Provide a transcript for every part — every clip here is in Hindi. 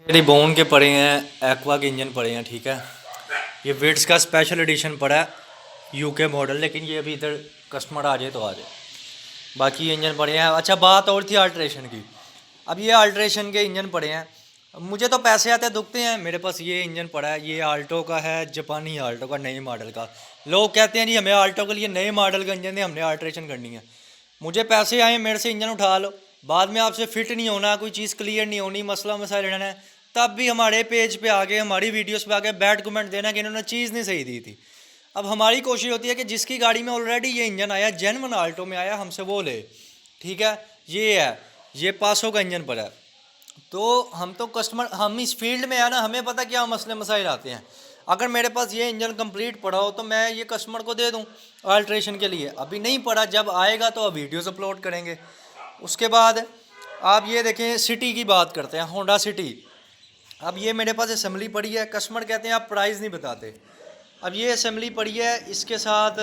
रिबोन के पड़े हैं, एक्वा के इंजन पड़े हैं। ठीक है, ये विट्स का स्पेशल एडिशन पड़ा है, यूके मॉडल, लेकिन ये अभी इधर कस्टमर आ जाए तो आ जाए। बाकी ये इंजन पड़े हैं। अच्छा, बात और थी अल्ट्रेशन की। अब ये अल्ट्रेशन के इंजन पड़े हैं, मुझे तो पैसे आते दुखते हैं। मेरे पास ये इंजन पड़ा है, ये आल्टो का है, जापानी आल्टो का, नए मॉडल का। लोग कहते हैं जी हमें आल्टो के लिए नए मॉडल का इंजन है, हमने अल्ट्रेशन करनी है। मुझे पैसे आए, मेरे से इंजन उठा लो, बाद में आपसे फिट नहीं होना, कोई चीज़ क्लियर नहीं होनी, मसला मसाइल रहना है, तब भी हमारे पेज पे आके, हमारी वीडियोस पे आके बैड कमेंट देना कि इन्होंने चीज़ नहीं सही दी थी। अब हमारी कोशिश होती है कि जिसकी गाड़ी में ऑलरेडी ये इंजन आया, जेन्युइन आल्टो में आया, हमसे वो ले। ठीक है, ये है, ये 500 का इंजन पड़ा है। तो हम तो कस्टमर, हम इस फील्ड में है ना, हमें पता क्या मसले मसाइल आते हैं। अगर मेरे पास ये इंजन कंप्लीट पड़ा हो तो मैं ये कस्टमर को दे दूं अल्ट्रेशन के लिए। अभी नहीं पड़ा, जब आएगा तो अब वीडियोस अपलोड करेंगे। उसके बाद आप ये देखें, सिटी की बात करते हैं, होंडा सिटी। अब ये मेरे पास असेंबली पड़ी है, कस्टमर कहते हैं आप प्राइस नहीं बताते। अब ये असेंबली पड़ी है, इसके साथ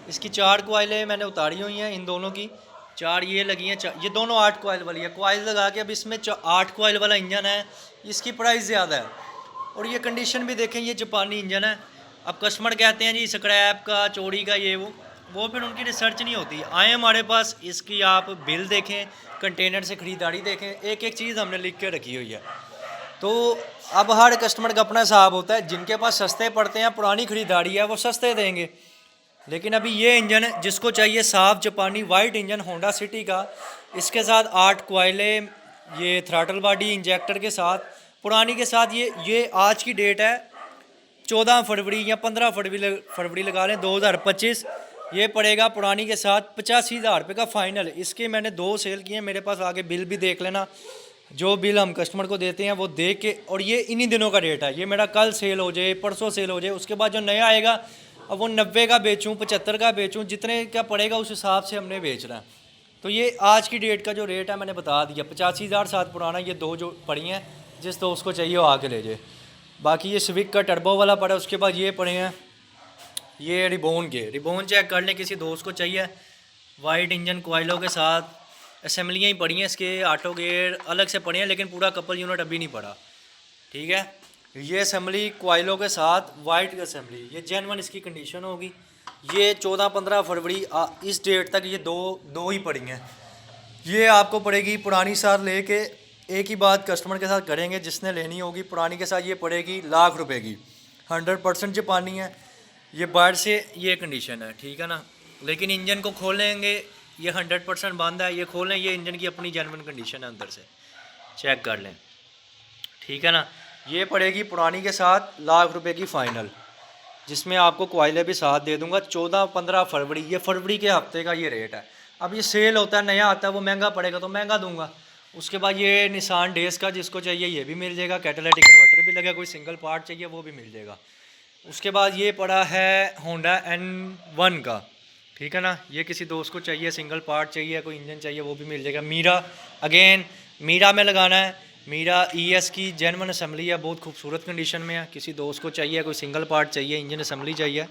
इसकी 4 कोयलें मैंने उतारी हुई हैं, इन दोनों की 4 ये लगी हैं। ये दोनों 8 कोयल वाली है, कोयल लगा के अब इसमें 8 कोयल वाला इंजन है। इसकी प्राइस ज़्यादा है, और ये कंडीशन भी देखें, ये जापानी इंजन है। अब कस्टमर कहते हैं जी स्क्रैप का, चोरी का, ये वो फिर उनकी रिसर्च नहीं होती। आए हमारे पास, इसकी आप बिल देखें, कंटेनर से ख़रीदारी देखें, एक एक चीज़ हमने लिख के रखी हुई है। तो अब हर कस्टमर का अपना हिसाब होता है, जिनके पास सस्ते पड़ते हैं, पुरानी ख़रीदारी है, वो सस्ते देंगे। लेकिन अभी ये इंजन जिसको चाहिए साफ जापानी वाइट इंजन होंडा सिटी का, इसके साथ 8 कोयलें, ये थ्रॉटल बॉडी इंजेक्टर के साथ, पुरानी के साथ, ये आज की डेट है 14 फरवरी या 15 फरवरी लगा लें 2025। ये पड़ेगा पुरानी के साथ 85,000 रुपये का फ़ाइनल। इसके मैंने 2 सेल किए हैं, मेरे पास आगे बिल भी देख लेना। जो बिल हम कस्टमर को देते हैं वो देख के, और ये इन्हीं दिनों का रेट है। ये मेरा कल सेल हो जाए, परसों सेल हो जाए, उसके बाद जो नया आएगा अब वो 90 का बेचूँ, 75 का बेचूँ, जितने का पड़ेगा उस हिसाब से हमने बेचना है। तो ये आज की डेट का जो रेट है मैंने बता दिया, 85,000 साथ पुराना। ये 2 जो पड़ी हैं, जिस दोस्त को चाहिए वो आके ले जाए। बाकी ये स्विक का टर्बो वाला पड़ा है, उसके बाद ये पड़े हैं, ये रिबोन के। रिबोन चेक कर लें, किसी दोस्त को चाहिए, वाइट इंजन कोयलों के साथ। असेंबलियाँ ही पड़ी हैं इसके, ऑटो गेयर अलग से पड़े हैं, लेकिन पूरा कपल यूनिट अभी नहीं पड़ा। ठीक है, ये असेंबली कोयलों के साथ वाइट असेंबली, ये जेन्युइन इसकी कंडीशन होगी। ये 14-15 फरवरी इस डेट तक ये दो ही पड़ी हैं। ये आपको पड़ेगी पुरानी साथ लेके, एक ही बात कस्टमर के साथ करेंगे, जिसने लेनी होगी पुरानी के साथ, ये पड़ेगी ₹1,00,000 की। 100% जापानी है, ये बाहर से ये कंडीशन है। ठीक है ना, लेकिन इंजन को खोलेंगे, ये 100% बंद है, ये खोलें, ये इंजन की अपनी जेन्युइन कंडीशन है, अंदर से चेक कर लें। ठीक है ना, ये पड़ेगी पुरानी के साथ ₹1,00,000 की फ़ाइनल, जिसमें आपको कोयले भी साथ दे दूंगा। 14-15 फरवरी, ये फरवरी के हफ्ते का ये रेट है। अब ये सेल होता है, नया आता है, वो महंगा पड़ेगा तो महंगा दूंगा। उसके बाद ये निसान डेज़ का, जिसको चाहिए ये भी मिल जाएगा, कैटालिटिक कन्वर्टर भी लगेगा, कोई सिंगल पार्ट चाहिए वो भी मिल जाएगा। उसके बाद ये पड़ा है होंडा N1 का। ठीक है ना, ये किसी दोस्त को चाहिए, सिंगल पार्ट चाहिए, कोई इंजन चाहिए, वो भी मिल जाएगा। मीरा, अगेन मीरा में लगाना है। मीरा ES की जेन्युइन असेंबली है, बहुत खूबसूरत कंडीशन में है। किसी दोस्त को चाहिए, कोई सिंगल पार्ट चाहिए, इंजन असेंबली चाहिए,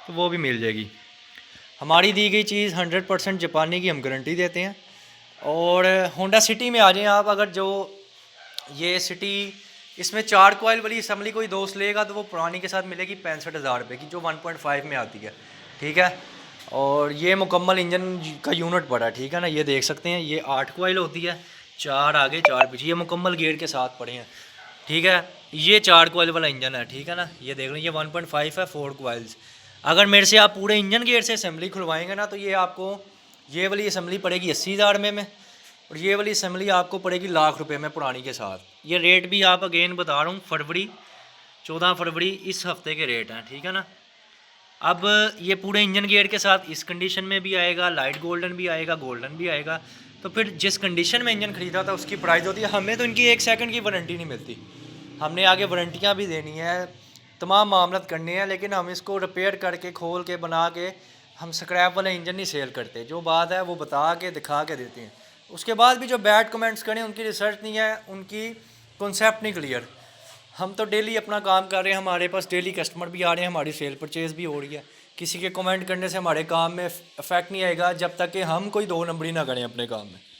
तो वो भी मिल जाएगी। हमारी दी गई चीज़ 100% जापानी की हम गारंटी देते हैं। और होंडा सिटी में आ जाएं आप, अगर जो ये सिटी, इसमें 4 कोयल वाली असेंबली कोई दोस्त लेगा तो वो पुरानी के साथ मिलेगी 65,000 की, जो 1.5 में आती है। ठीक है, और ये मुकम्मल इंजन का यूनिट पड़ा है। ठीक है ना, ये देख सकते हैं, ये 8 कोयल होती है, 4 आगे 4 पीछे, ये मुकम्मल गेयर के साथ पड़े हैं। ठीक है, ये 4 कोयल वाला इंजन है। ठीक है ना, ये देख लें, ये 1.5 है, 4 कोयल्स। अगर मेरे से आप पूरे इंजन गेयर से असेंबली खुलवाएंगे ना, तो ये आपको ये वाली असेंबली पड़ेगी 80,000 में, और ये वाली असेंबली आपको पड़ेगी ₹1,00,000 में पुरानी के साथ। ये रेट भी आप अगेन बता रहा हूँ, फरवरी 14 फरवरी इस हफ्ते के रेट हैं। ठीक है ना, अब ये पूरे इंजन गियर के साथ इस कंडीशन में भी आएगा, लाइट गोल्डन भी आएगा, गोल्डन भी आएगा। तो फिर जिस कंडीशन में इंजन ख़रीदा था उसकी प्राइस होती है। हमें तो इनकी 1 सेकंड की वारंटी नहीं मिलती, हमने आगे वारंटियाँ भी देनी है, तमाम मामलत करने हैं, लेकिन हम इसको रिपेयर करके, खोल के, बना के, हम स्क्रैप वाले इंजन नहीं सेल करते। जो बात है वो बता के, दिखा के देते हैं। उसके बाद भी जो बैड कमेंट्स करें, उनकी रिसर्च नहीं है, उनकी कॉन्सेप्ट नहीं क्लियर। हम तो डेली अपना काम कर रहे हैं, हमारे पास डेली कस्टमर भी आ रहे हैं, हमारी सेल परचेज़ भी हो रही है। किसी के कमेंट करने से हमारे काम में इफेक्ट नहीं आएगा, जब तक कि हम कोई 2 नंबरी ना करें अपने काम में।